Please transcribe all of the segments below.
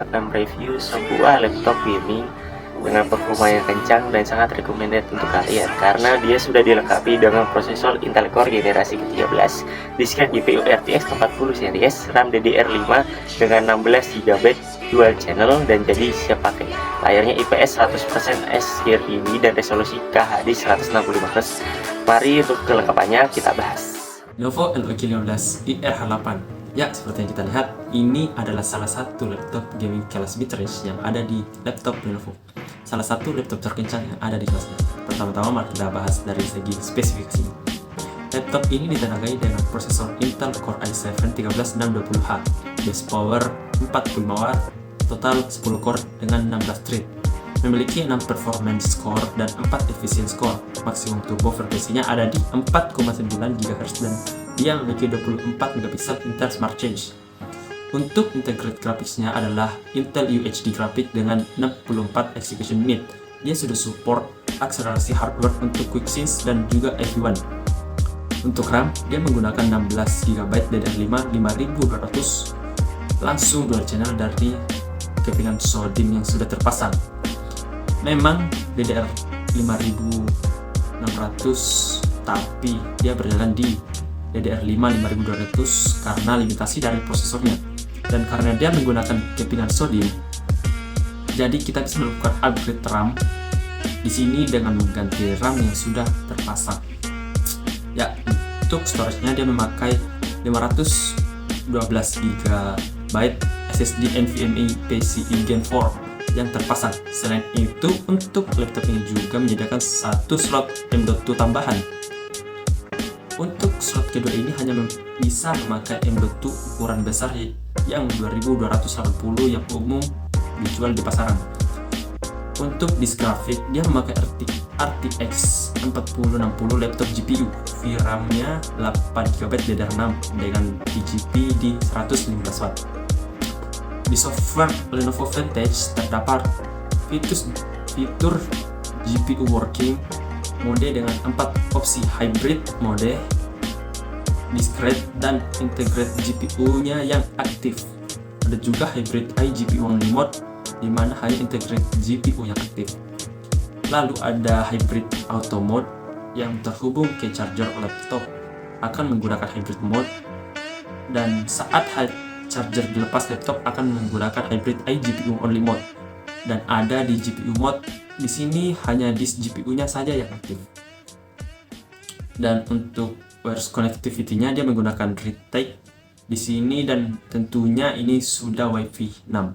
akan mereview sebuah laptop gaming dengan performa yang kencang dan sangat recommended untuk kalian karena dia sudah dilengkapi dengan prosesor Intel Core generasi ke-13, diskret GPU RTX 40 series, RAM DDR5 dengan 16GB dual channel dan jadi siap pakai. Layarnya IPS 100% sRGB dan resolusi QHD 165Hz. Mari untuk kelengkapannya kita bahas. Lenovo LQ15 IR8. Ya, seperti yang kita lihat, ini adalah salah satu laptop gaming kelas mid-range yang ada di laptop Lenovo. Salah satu laptop terkencang yang ada di kelasnya. Pertama-tama mari kita bahas dari segi spesifikasinya. Laptop ini ditenagai dengan prosesor Intel Core i7-13620H, base power 45 watt, total 10 core dengan 16 thread. Memiliki 6 performance score dan 4 efficient score. Maksimum turbo frekuensinya ada di 4,9 GHz dan dia memiliki 24 megapiksel Intel Smart Change. Untuk integrate grafisnya adalah Intel UHD graphic dengan 64 execution unit. Dia sudah support akselerasi hardware untuk QuickSync dan juga FE1. Untuk RAM, dia menggunakan 16GB DDR5 5200 langsung dual channel dari kepingan SODIMM yang sudah terpasang. Memang DDR 5600 tapi dia berjalan di DDR5 5200 karena limitasi dari prosesornya, dan karena dia menggunakan kepingan SODIMM jadi kita bisa melakukan upgrade RAM di sini dengan mengganti RAM yang sudah terpasang. Ya, untuk storage-nya dia memakai 512GB SSD NVMe PCIe Gen 4 yang terpasang. Selain itu, untuk laptop ini juga menyediakan satu slot M.2 tambahan. Untuk slot kedua ini hanya bisa memakai M.2 ukuran besar yang 2280 yang umum dijual di pasaran. Untuk disk grafik, dia memakai RTX 4060 laptop GPU, VRAM-nya 8GB DDR6 dengan DGP di 115 watt. Di software Lenovo Vantage terdapat fitur GPU working mode dengan 4 opsi hybrid mode, discrete, dan integrate GPU-nya yang aktif. Ada juga hybrid iGPU only mode di mana hanya integrate GPU yang aktif. Lalu ada hybrid auto mode yang terhubung ke charger laptop akan menggunakan hybrid mode, dan saat charger dilepas laptop akan menggunakan hybrid iGPU only mode. Dan ada di GPU mode, di sini hanya disk GPU-nya saja yang aktif. Dan untuk wireless connectivity-nya dia menggunakan read type di sini, dan tentunya ini sudah Wi-Fi 6.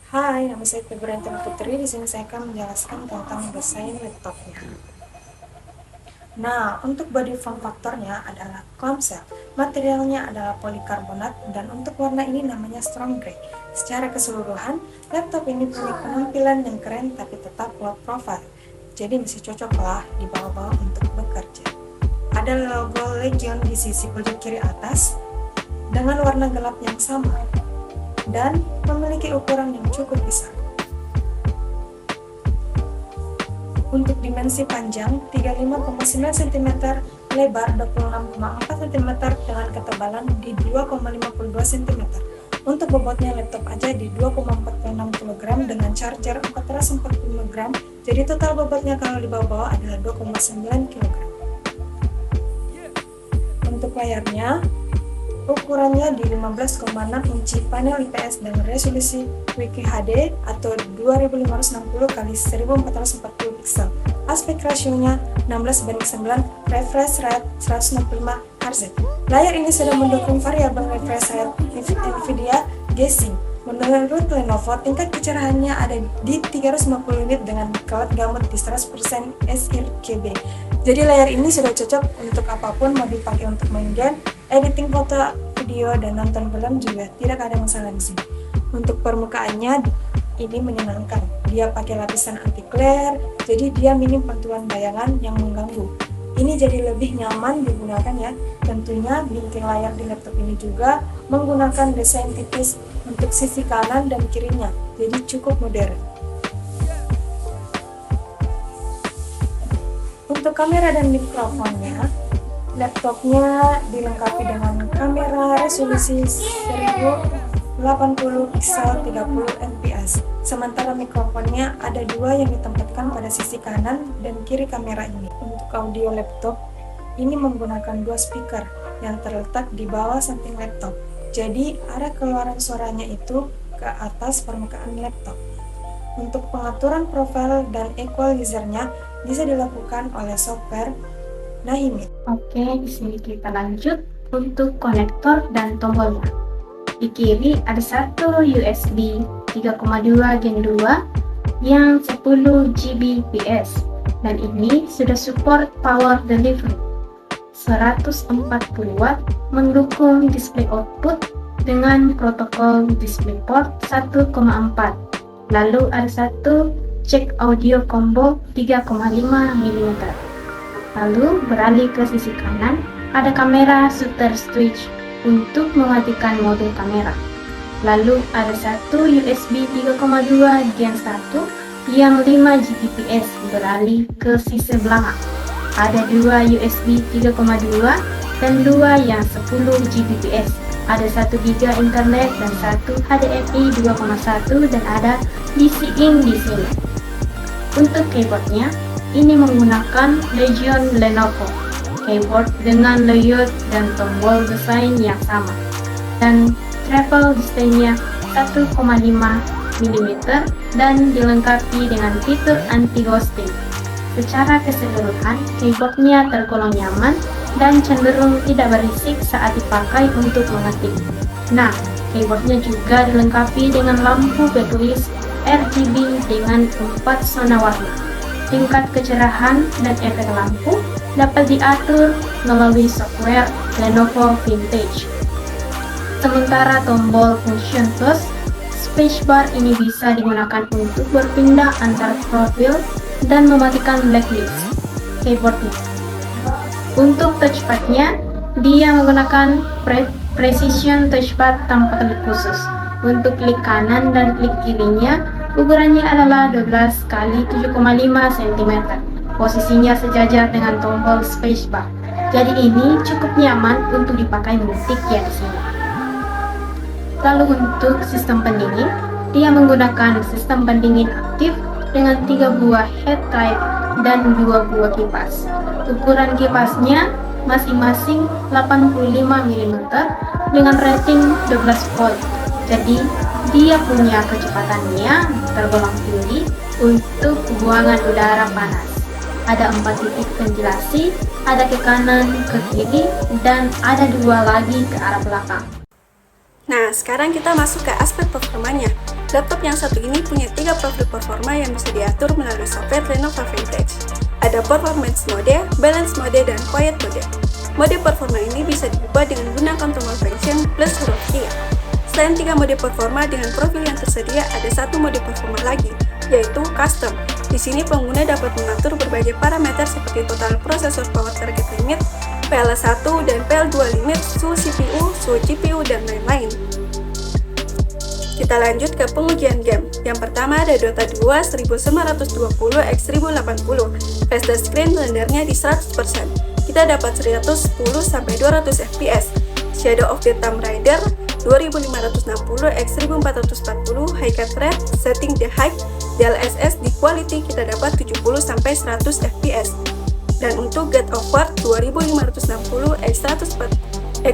Hai, nama saya Febriantina Putri. Di sini saya akan menjelaskan tentang desain laptopnya. Nah, untuk body form faktornya adalah clamshell. Materialnya adalah polikarbonat dan untuk warna ini namanya strong gray. Secara keseluruhan, laptop ini punya penampilan yang keren tapi tetap low profile. Jadi masih cocok lah dibawa-bawa untuk bekerja. Ada logo Legion di sisi pojok kiri atas dengan warna gelap yang sama dan memiliki ukuran yang cukup besar. Untuk dimensi panjang 35,9 cm, lebar 26,4 cm dengan ketebalan di 2,52 cm. Untuk bobotnya laptop aja di 2,46 kg dengan charger 440 gram, jadi total bobotnya kalau dibawa-bawa adalah 2,9 kg. Untuk layarnya, ukurannya di 15,6 inci panel IPS dengan resolusi QHD atau 2560 x 1440 piksel. Aspek rasionya 16:9, refresh rate 165 Hz. Layar ini sudah mendukung variabel refresh rate NVIDIA G-Sync. Menurut Lenovo, tingkat kecerahannya ada di 350 unit dengan kawat gamut di 100% sRGB. Jadi layar ini sudah cocok untuk apapun, mau dipakai untuk main game, editing foto, video, dan nonton film juga tidak ada masalah di sini. Untuk permukaannya ini menyenangkan. Dia pakai lapisan anti glare, jadi dia minim pantulan bayangan yang mengganggu. Ini jadi lebih nyaman digunakan ya. Tentunya bingkai layar di laptop ini juga menggunakan desain tipis untuk sisi kanan dan kirinya, jadi cukup modern. Untuk kamera dan mikrofonnya, laptopnya dilengkapi dengan kamera resolusi 1000 80 pixel 30 fps. Sementara mikrofonnya ada dua yang ditempatkan pada sisi kanan dan kiri kamera ini. Untuk audio laptop, ini menggunakan dua speaker yang terletak di bawah samping laptop. Jadi, arah keluaran suaranya itu ke atas permukaan laptop. Untuk pengaturan profil dan equalizer-nya bisa dilakukan oleh software Nahimit. Oke, di sini kita lanjut untuk konektor dan tombolnya. Di kiri ada satu USB 3,2 Gen 2 yang 10 Gbps dan ini sudah support power delivery 140 Watt, mendukung display output dengan protokol DisplayPort 1,4. Lalu ada satu jack audio combo 3,5 mm. Lalu beralih ke sisi kanan, ada kamera shutter switch untuk mematikan mode kamera. Lalu ada satu USB 3,2 Gen 1 yang 5 Gbps beralih ke sisi belakang. Ada dua USB 3,2 dan dua yang 10 Gbps. Ada 1 GB internet dan satu HDMI 2,1 dan ada DC-in di sini. Untuk keyboardnya, ini menggunakan Legion Lenovo keyboard dengan layout dan tombol desain yang sama, dan travel display-nya 1,5 mm dan dilengkapi dengan fitur anti-ghosting. Secara keseluruhan, keyboardnya tergolong nyaman dan cenderung tidak berisik saat dipakai untuk mengetik. Nah, keyboardnya juga dilengkapi dengan lampu backlit RGB dengan 4 zona warna. Tingkat kecerahan dan efek lampu dapat diatur melalui software Lenovo Vintage. Sementara tombol function plus spacebar ini bisa digunakan untuk berpindah antar profil dan mematikan blacklist keyboardnya. Untuk touchpadnya, dia menggunakan precision touchpad tanpa klik khusus. Untuk klik kanan dan klik kirinya, ukurannya adalah 12 x 7,5 cm. Posisinya sejajar dengan tombol spacebar. Jadi ini cukup nyaman untuk dipakai musik ya di sini. Lalu untuk sistem pendingin, dia menggunakan sistem pendingin aktif dengan 3 buah head type dan 2 buah kipas. Ukuran kipasnya masing-masing 85 mm dengan rating 12 volt. Jadi dia punya kecepatannya tergolong tinggi untuk buangan udara panas. Ada 4 titik ventilasi, ada ke kanan, ke kiri, dan ada 2 lagi ke arah belakang. Nah, sekarang kita masuk ke aspek performanya. Laptop yang satu ini punya 3 profil performa yang bisa diatur melalui software Lenovo Vintage. Ada performance mode, balance mode, dan quiet mode. Mode performa ini bisa diubah dengan menggunakan tombol function plus huruf Q. Selain 3 mode performa dengan profil yang tersedia, ada satu mode performa lagi, yaitu custom. Di sini pengguna dapat mengatur berbagai parameter seperti total processor power target limit, PL1 dan PL2 limit, suhu CPU, suhu GPU, dan lain-lain. Kita lanjut ke pengujian game. Yang pertama ada Dota 2 1920x1080, fast screen rendernya di 100%. Kita dapat 110-200 fps. Shadow of the Tomb Raider 2560x1440 high cut rate, setting the high DLSS di quality kita dapat 70-100 fps. Dan untuk God of War 2560x1440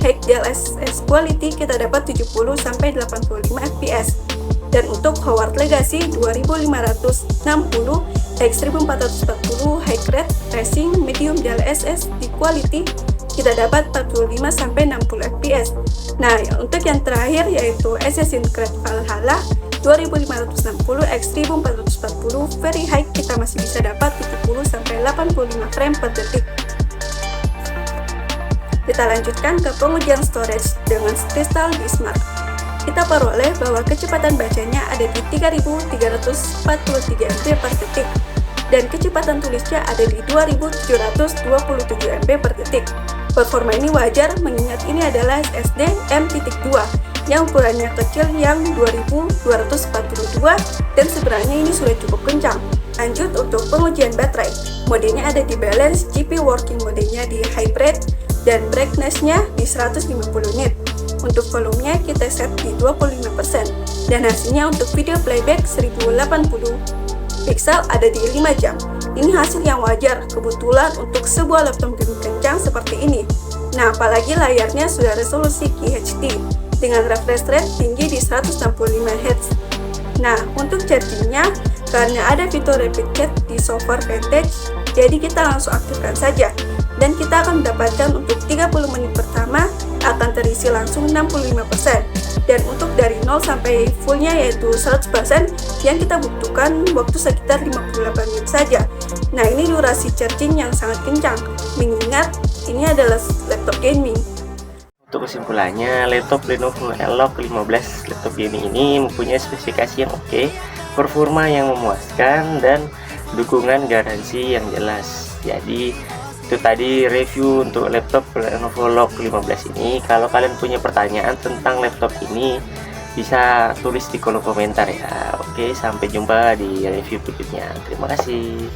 high DLSS quality kita dapat 70-85 fps. Dan untuk Hogwarts Legacy 2560x1440 high rate racing medium DLSS di quality kita dapat 45-60 fps. Nah, untuk yang terakhir yaitu Assassin's Creed Valhalla 2560x1440 very high kita masih bisa dapat 70-85 frame per detik. Kita lanjutkan ke pengujian storage dengan Crystal Bismarck. Kita peroleh bahwa kecepatan bacanya ada di 3343 MB per detik dan kecepatan tulisnya ada di 2727 MB per detik. Performa ini wajar mengingat ini adalah SSD M.2 yang ukurannya kecil yang 2242 dan sebenarnya ini sudah cukup kencang. Lanjut untuk pengujian baterai. Modenya ada di balance, GPU working modenya di hybrid dan brightness-nya di 150 nit. Untuk volumenya kita set di 25%, dan hasilnya untuk video playback 1080 pixel ada di 5 jam. Ini hasil yang wajar, kebetulan untuk sebuah laptop gaming kencang seperti ini. Nah, apalagi layarnya sudah resolusi QHD dengan refresh rate tinggi di 165 Hz. Nah, untuk chargingnya, karena ada fitur rapid chat di software Vantage, jadi kita langsung aktifkan saja. Dan kita akan mendapatkan untuk 30 menit pertama akan terisi langsung 65%. Dan untuk dari 0 sampai fullnya yaitu 100%, yang kita butuhkan waktu sekitar 58 menit saja. Nah, ini durasi charging yang sangat kencang, mengingat ini adalah laptop gaming. Untuk kesimpulannya, laptop Lenovo Elok 15 laptop gaming ini mempunyai spesifikasi yang oke, performa yang memuaskan, dan dukungan garansi yang jelas. Jadi itu tadi review untuk laptop Lenovo Elok 15 ini. Kalau kalian punya pertanyaan tentang laptop ini, bisa tulis di kolom komentar ya. Oke, sampai jumpa di review berikutnya. Terima kasih.